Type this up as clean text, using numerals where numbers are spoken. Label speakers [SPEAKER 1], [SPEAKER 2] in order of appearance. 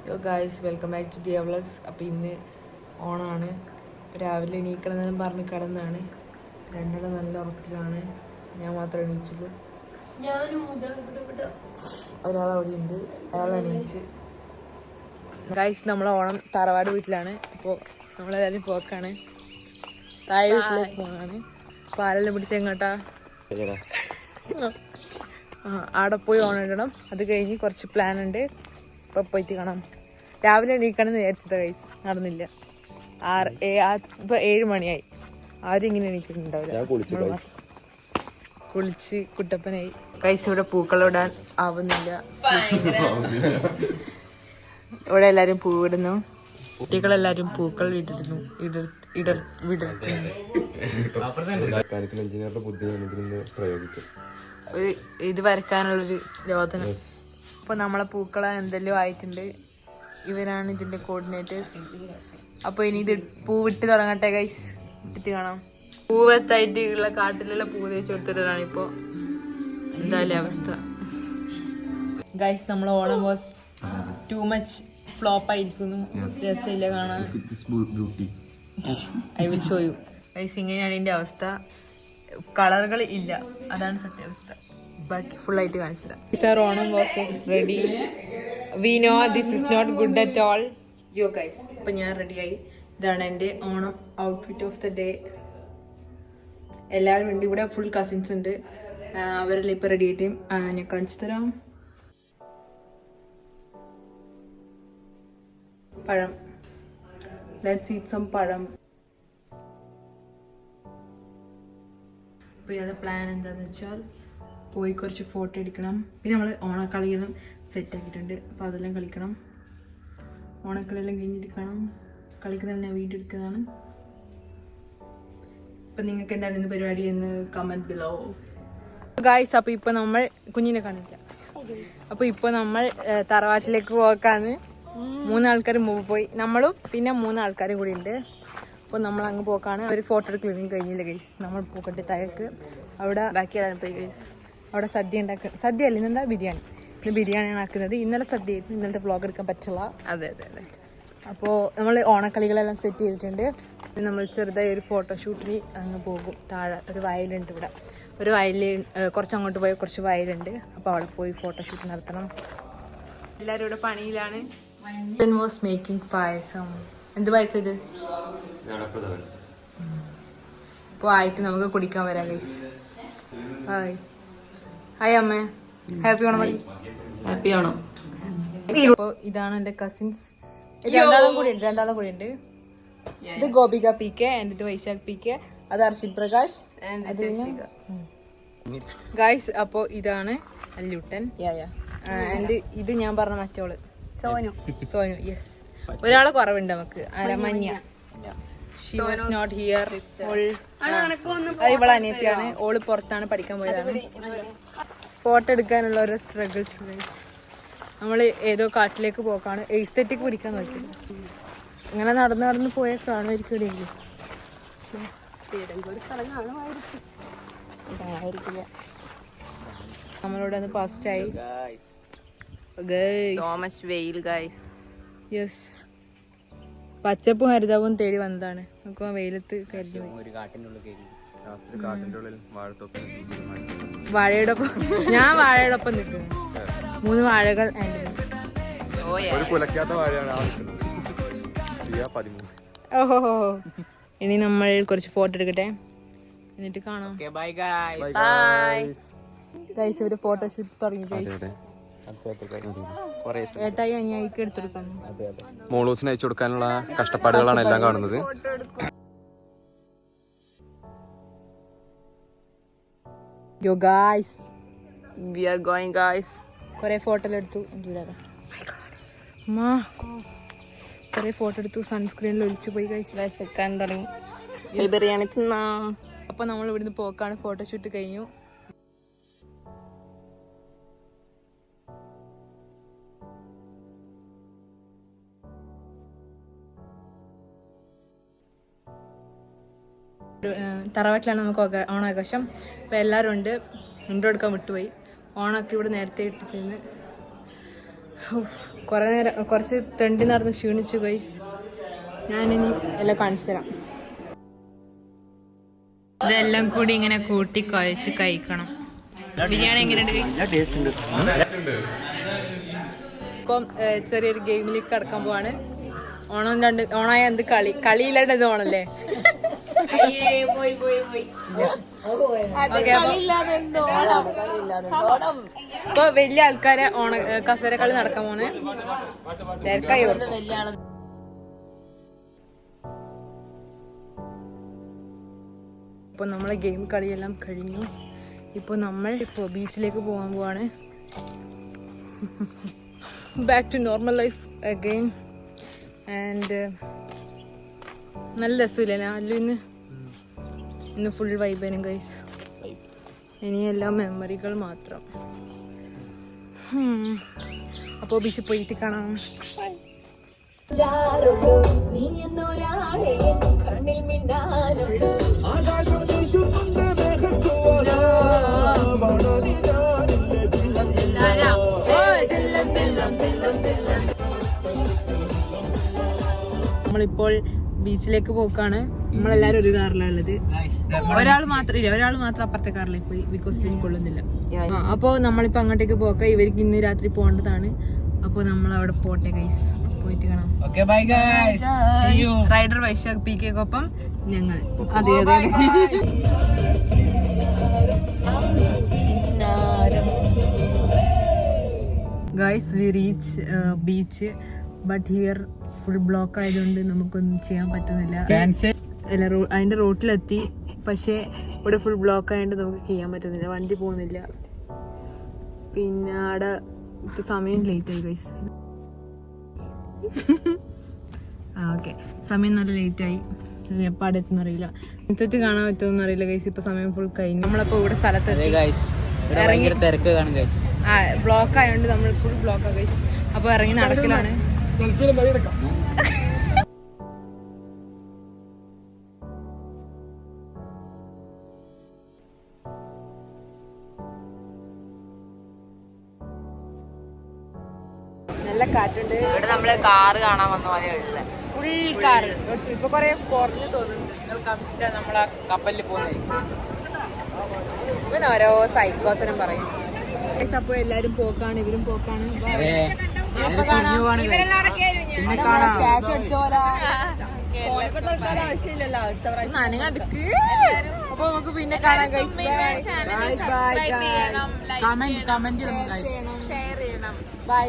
[SPEAKER 1] Hello guys, welcome back to Diya vlogs. അപ്പോൾ ഇന്ന് ഓണാണ്. രാവിലെ എണീക്കണമെന്നും പറഞ്ഞ് കിടന്നാണ്. രണ്ടെണ്ണം നല്ല ഉറക്കിലാണ്. ഞാൻ മാത്രമേ എണീച്ചുള്ളൂ. ഒരാൾ അവിടെ ഉണ്ട്, അയാൾ എണീച്ച്. ഗായ്സ്, നമ്മളെ ഓണം തറവാട് വീട്ടിലാണ്. അപ്പോൾ നമ്മളെല്ലാവരും പോക്കാണ്. താഴെ വീട്ടിലേക്ക് പോകാനാണ്. അപ്പോൾ ആരെല്ലാം പിടിച്ച് എങ്ങോട്ടാ? അവിടെ പോയി ഓണം ഇടണം. അത് കഴിഞ്ഞ് കുറച്ച് പ്ലാൻ ഉണ്ട്. ഇപ്പോൾ പോയിട്ട് കാണാം. രാവിലെ എണീക്കണം എന്ന് വിചാരിച്ചത് ഗൈസ്, നടന്നില്ല. ഇപ്പൊ 7 മണിയായി. ആരും ഇങ്ങനെ എണീക്കുന്നുണ്ടാവില്ല. കുളിച്ച് കുട്ടപ്പനായി. ഗൈസ്, ഇവിടെ പൂക്കളിടാൻ ആവുന്നില്ല. ഇവിടെ എല്ലാരും പൂവിടുന്നു. കുട്ടികളെല്ലാരും പൂക്കൾ വിടരുന്നു. ഒരു ഇത് വരക്കാനുള്ളൊരു രോദനം. അപ്പൊ നമ്മളെ പൂക്കളെ എന്തെല്ലോ ആയിട്ടുണ്ട്. ഇവരാണ് ഇതിന്റെ കോർഡിനേറ്റേഴ്സ്. അപ്പൊ ഇനി ഇത് പൂവിട്ട് തുടങ്ങട്ടെ ഗൈസ്. ഇട്ടിട്ട് കാണാം. പൂവത്തായിട്ട് ഉള്ള കാട്ടിലുള്ള പൂ തേച്ച് കൊടുത്തിട്ടാണ് ഇപ്പൊ. എന്തായാലും അവസ്ഥ ഗൈസ്, നമ്മളെ Onam was too much flop ആയിരിക്കുന്നു. രസമില്ല കാണാൻ. I will show you guys. ഇങ്ങനെയാണ് ഇതിന്റെ അവസ്ഥ. കളറുകൾ ഇല്ല, അതാണ് സത്യാവസ്ഥ. ബാക്കി ഫുൾ ആയിട്ട് കാണിച്ചത്. Onam was ready. We know this is not good at all. Yo guys, ഇപ്പൊ ഞാൻ റെഡിയായി. ഇതാണ് എൻ്റെ Onam outfit of the day. എല്ലാവരും ഉണ്ട് ഇവിടെ. ഫുൾ കസിൻസ് ഉണ്ട്. അവരെല്ലാം ഇപ്പൊ റെഡി ആയിട്ട് ഞാൻ കാണിച്ചു തരാം. പഴം. ലെറ്റ്സ് ഈറ്റ് സം പഴം. അപ്പോൾ ഇത് പ്ലാൻ എന്താണെന്ന് വെച്ചാൽ പോയി കുറച്ച് ഫോട്ടോ എടുക്കണം. പിന്നെ നമ്മൾ ഓണക്കളിയെല്ലാം സെറ്റ് ആക്കിയിട്ടുണ്ട്. അപ്പോൾ അതെല്ലാം കളിക്കണം. ഓണക്കളിയെല്ലാം കഴിഞ്ഞിട്ട് കാണാം. കളിക്കുന്നതെല്ലാം ഞാൻ വീഡിയോ എടുക്കുന്നതാണ്. അപ്പം നിങ്ങൾക്ക് എന്താണ് ഇന്ന് പരിപാടി എന്ന് കമൻറ്റ് ബിലോ ഗായ്സ്. അപ്പോൾ ഇപ്പോൾ നമ്മൾ കുഞ്ഞിനെ കാണിക്കാം. അപ്പോൾ ഇപ്പോൾ നമ്മൾ തറവാട്ടിലേക്ക് പോക്കാന്ന്. 3 ആൾക്കാർ മുമ്പ് പോയി. നമ്മളും പിന്നെ 3 ആൾക്കാരും കൂടി ഉണ്ട്. അപ്പോൾ നമ്മൾ അങ്ങ് പോക്കാണ്. ഒരു ഫോട്ടോ എടുക്കലും കഴിഞ്ഞില്ല ഗൈസ്. നമ്മൾ പോക്കട്ടെ താഴേക്ക്. അവിടെ ബാക്കിയാണ് പോയി ഗൈസ്. അവിടെ സദ്യ ഉണ്ടാക്കുക. സദ്യ അല്ല, ഇന്നെന്താ ബിരിയാണി. ഇന്ന് ബിരിയാണിയാണ് ആക്കുന്നത്. ഇന്നലെ സദ്യ ആയിരുന്നു. ഇന്നലത്തെ വ്ളോഗ് എടുക്കാൻ പറ്റില്ല. അതെ. അപ്പോൾ നമ്മൾ ഓണക്കളികളെല്ലാം സെറ്റ് ചെയ്തിട്ടുണ്ട്. നമ്മൾ ചെറുതായി ഒരു ഫോട്ടോഷൂട്ടിന് അങ്ങ് പോകും. താഴെ ഒരു വയലുണ്ട്. ഇവിടെ ഒരു വയലിൽ കുറച്ച് അങ്ങോട്ട് പോയി കുറച്ച് വയലുണ്ട്. അപ്പോൾ അവിടെ പോയി ഫോട്ടോഷൂട്ട് നടത്തണം. എല്ലാവരും ഇവിടെ പണിയിലാണ്. വാസ് മേക്കിംഗ് പായസം. എന്ത് പായസം ഇത്? അപ്പോൾ ആയിട്ട് നമുക്ക് കുടിക്കാൻ വരാം ഗൈസ്. ഹായ് ഹായ് അമ്മേ. ഹാപ്പി ഓണം. ഹാപ്പി ഓണം. അപ്പോൾ ഇതാണ് എൻ്റെ കസിൻസ്. രണ്ടാളും കൂടി ഉണ്ട്. ഇത് ഗോപിക PK, എൻ്റെ ഇത് വൈശാഖ് PK, അത് അർഷിത് പ്രകാശ്, അത് ഗൈസ്. അപ്പോൾ ഇതാണ് അല്ലൂട്ടൻ. ഇത് ഞാൻ പറഞ്ഞ മറ്റോള് സോനു. യെസ്. ഒരാളെ കുറവുണ്ട് നമുക്ക്. മഞ്ഞ. She was not here. ഇവളെ അനിയത്തിയാണ്. ഓള് പുറത്താണ് പഠിക്കാൻ പോയതാണ്. ഫോട്ടോ എടുക്കാനുള്ള ഓരോ സ്ട്രഗിൾസ് ഗൈസ്. നമ്മൾ ഏതോ കാട്ടിലേക്ക് പോക്കാണ്. എസ്തെറ്റിക് പിടിക്കാൻ നോക്കി. ഇങ്ങനെ നടന്ന് പോയാൽ കാണുമായിരിക്കും എവിടെയെങ്കിലും. നമ്മളോട് ഒന്ന് ഫാസ്റ്റായി. യെസ്. പച്ചപ്പും ഹരിതാവും തേടി വന്നതാണ്. നമുക്ക് വെയിലത്ത് കരുതി വാഴയോടൊപ്പം. ഞാൻ വാഴയോടൊപ്പം നിൽക്കുന്നു. 3 വാഴകൾ. ഓഹോ. ഇനി നമ്മൾ കുറച്ച് ഫോട്ടോ എടുക്കട്ടെ, എന്നിട്ട് കാണാം. ഗൈസ്, ഒരു ഫോട്ടോഷൂട്ട് തുടങ്ങി ഗൈസ്. ഏട്ടായി അനിയായിക്ക് എടുത്തെടുക്കുന്നു.
[SPEAKER 2] മോളൂസിന് അയച്ചു കൊടുക്കാനുള്ള കഷ്ടപ്പാടുകളാണ് എല്ലാം കാണുന്നത്.
[SPEAKER 1] Yo guys,
[SPEAKER 3] we are going guys.
[SPEAKER 1] കുറെ ഫോട്ടോ എടുത്തു. കുറെ ഫോട്ടോ എടുത്തു. സൺസ്ക്രീനിൽ ഒലിച്ചു പോയി ഗൈസ്.
[SPEAKER 3] വിശക്കാൻ തുടങ്ങി. ബിരിയാണി തിന്നാം.
[SPEAKER 1] അപ്പൊ നമ്മൾ ഇവിടുന്ന് പോക്കാണ്. ഫോട്ടോഷൂട്ട് കഴിഞ്ഞു. തറവാട്ടിലാണ് നമുക്ക് ഓണാഘോഷം. അപ്പോൾ എല്ലാവരും ഉണ്ട്. ഇൻട്രോ എടുക്കാൻ വിട്ടുപോയി. ഓണമൊക്കെ ഇവിടെ നേരത്തെ ഇട്ടിരുന്ന് കുറച്ച് തെണ്ടി നടന്ന് ക്ഷീണിച്ചു ഗൈസ്. ഞാനിനി എല്ലാം കാണിച്ചു തരാം. ഇതെല്ലാം കൂടി ഇങ്ങനെ കൂട്ടി കുഴച്ച് കഴിക്കണം. ബിരിയാണി എങ്ങനെയുണ്ട് ഗൈസ്? ഇപ്പം ചെറിയൊരു ഗെയിമിലേക്ക് കടക്കാൻ പോവാണ്. ഓണായ എന്ത് കളിയില്ലാണ്ട് ഇത് ഓണല്ലേ? ഇപ്പൊ വലിയ ആൾക്കാരെ കസേരക്കളി നടക്കാൻ പോണേ. തിരക്കായി. ഇപ്പൊ നമ്മളെ ഗെയിം കളിയെല്ലാം കഴിഞ്ഞു. ഇപ്പൊ നമ്മൾ ബീച്ചിലേക്ക് പോകാൻ പോവാണ്. Back to normal life again. And നല്ല രസമില്ല അല്ലു? ഇന്ന് ഫുൾ വൈബേനും ഗൈസ്. ഇനിയെല്ലാം മെമ്മറികൾ മാത്രം. അപ്പോൾ ബീച്ചിൽ പോയിട്ട് കാണാം. നമ്മളിപ്പോൾ ബീച്ചിലേക്ക് പോക്കാണ്. നമ്മളെല്ലാരും ഒരു കാറിലാണ് ഉള്ളത്. ഒരാൾ മാത്രം അപ്പുറത്തെ കാറിലേക്ക് പോയി. ബിക്കോസ് ഇതിന് കൊള്ളുന്നില്ല. അപ്പോൾ നമ്മളിപ്പോൾ അങ്ങോട്ടേക്ക് പോക്ക. ഇവർക്ക് ഇന്ന് രാത്രി പോകേണ്ടതാണ്. അപ്പോൾ നമ്മൾ അവിടെ പോട്ടെ ഗൈസ്. പോയിട്ട് കാണാം. റൈഡർ വൈശാഖ് PK കൊപ്പം ഞങ്ങൾ.
[SPEAKER 3] അതെ അതെ.
[SPEAKER 1] Guys we reach beach. But here full block ആയതുകൊണ്ട് നമുക്കൊന്നും ചെയ്യാൻ പറ്റുന്നില്ല. അതിന്റെ റോട്ടിലെത്തി. പക്ഷെ ഇവിടെ ഫുൾ ബ്ലോക്ക് ആയതുകൊണ്ട് നമുക്ക് ചെയ്യാൻ പറ്റുന്നില്ല. വണ്ടി പോകുന്നില്ല. പിന്നെ അവിടെ ഇപ്പൊ സമയം ലേറ്റ് ആയി ഗൈസ്. ഓക്കെ, സമയം നല്ല ലേറ്റ് ആയി. എപ്പോൾ അവിടെ എത്തുന്ന അറിയില്ല. ഇന്നത്തെ കാണാൻ പറ്റുമെന്ന് അറിയില്ല ഗൈസ്. ഇപ്പൊ സമയം ഫുൾ കഴിഞ്ഞു. നമ്മളപ്പോ ഇവിടെ സ്ഥലത്തെത്തി. ബ്ലോക്ക് ആയതുകൊണ്ട് നമ്മൾ ഫുൾ ബ്ലോക്കാ ഗൈസ്. അപ്പൊ ഇറങ്ങി നടക്കലാണ്. നല്ല കാറ്റുണ്ട്.
[SPEAKER 3] ഇവിടെ നമ്മള് കാറ് കാണാൻ വന്ന പോലെ
[SPEAKER 1] ഫുൾ കാറ്. ഇപ്പൊ കൊറേ കുറഞ്ഞു തോന്നുന്നുണ്ട്.
[SPEAKER 3] നമ്മളെ കപ്പലിൽ പോകുന്നത്.
[SPEAKER 1] ഇവൻ ഓരോ സൈക്കോത്തരം പറയും. അപ്പൊ എല്ലാരും പോക്കാണ്. ഇവരും പോക്കാണ്. സ്റ്റാച്ചു അടിച്ച പോലെ നനങ്ങടുക്ക്. അപ്പൊ നമുക്ക് പിന്നെ കാണാൻ കഴിച്ചു. കമന്റ് ചെയ്യണം, ഷെയർ ചെയ്യണം. ബൈ.